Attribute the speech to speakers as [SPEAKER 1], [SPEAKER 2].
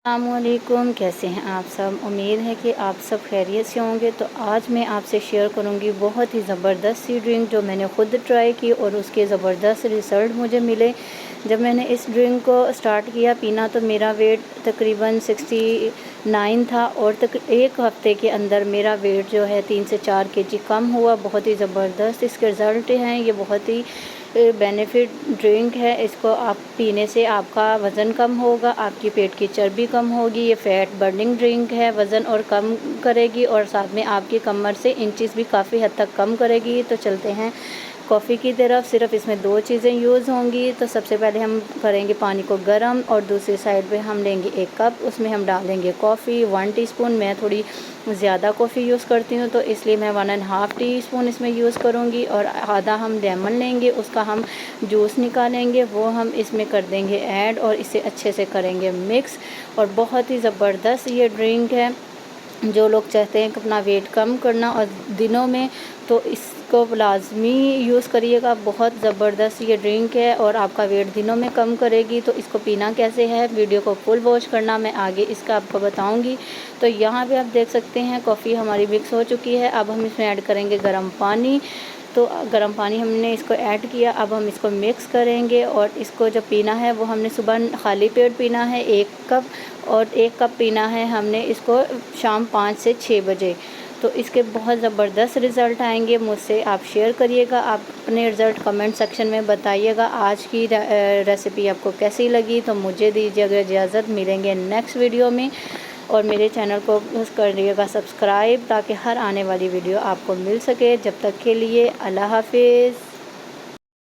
[SPEAKER 1] अस्सलामुअलैकुम, कैसे हैं आप सब। उम्मीद है कि आप सब खैरियत से होंगे। तो आज मैं आपसे शेयर करूंगी बहुत ही ज़बरदस्त सी ड्रिंक जो मैंने ख़ुद ट्राई की और उसके ज़बरदस्त रिज़ल्ट मुझे मिले। जब मैंने इस ड्रिंक को स्टार्ट किया पीना तो मेरा वेट तकरीबन 69 था और एक हफ़्ते के अंदर मेरा वेट जो है 3 से 4 केजी कम हुआ। बहुत ही ज़बरदस्त इसके रिज़ल्ट हैं। ये बहुत ही बेनिफिट ड्रिंक है। इसको आप पीने से आपका वज़न कम होगा, आपकी पेट की चर्बी कम होगी। ये फ़ैट बर्निंग ड्रिंक है, वज़न और कम करेगी और साथ में आपकी कमर से इंचेस भी काफ़ी हद तक कम करेगी। तो चलते हैं कॉफ़ी की तरफ। सिर्फ इसमें 2 चीज़ें यूज़ होंगी। तो सबसे पहले हम करेंगे पानी को गर्म और दूसरी साइड पे हम लेंगे 1 कप, उसमें हम डालेंगे कॉफ़ी 1 टीस्पून। मैं थोड़ी ज़्यादा कॉफ़ी यूज़ करती हूँ तो इसलिए मैं 1½ टीस्पून इसमें यूज़ करूँगी। और आधा हम लेमन लेंगे, उसका हम जूस निकालेंगे, वो हम इसमें कर देंगे ऐड और इसे अच्छे से करेंगे मिक्स। और बहुत ही ज़बरदस्त ये ड्रिंक है। जो लोग चाहते हैं कि अपना वेट कम करना और दिनों में, तो इसको लाज़मी यूज़ करिएगा। बहुत ज़बरदस्त ये ड्रिंक है और आपका वेट दिनों में कम करेगी। तो इसको पीना कैसे है, वीडियो को फुल वॉच करना, मैं आगे इसका आपको बताऊंगी। तो यहाँ पे आप देख सकते हैं कॉफ़ी हमारी मिक्स हो चुकी है। अब हम इसमें ऐड करेंगे गर्म पानी। तो गर्म पानी हमने इसको ऐड किया। अब हम इसको मिक्स करेंगे और इसको जो पीना है वो हमने सुबह खाली पेट पीना है 1 कप, और 1 कप पीना है हमने इसको शाम 5 से 6 बजे। तो इसके बहुत ज़बरदस्त रिज़ल्ट आएंगे। मुझसे आप शेयर करिएगा, आप अपने रिज़ल्ट कमेंट सेक्शन में बताइएगा। आज की रेसिपी आपको कैसी लगी। तो मुझे दीजिएगा इजाज़त, मिलेंगे नेक्स्ट वीडियो में। और मेरे चैनल को करिएगा सब्सक्राइब ताकि हर आने वाली वीडियो आपको मिल सके। जब तक के लिए अल्लाह हाफिज़।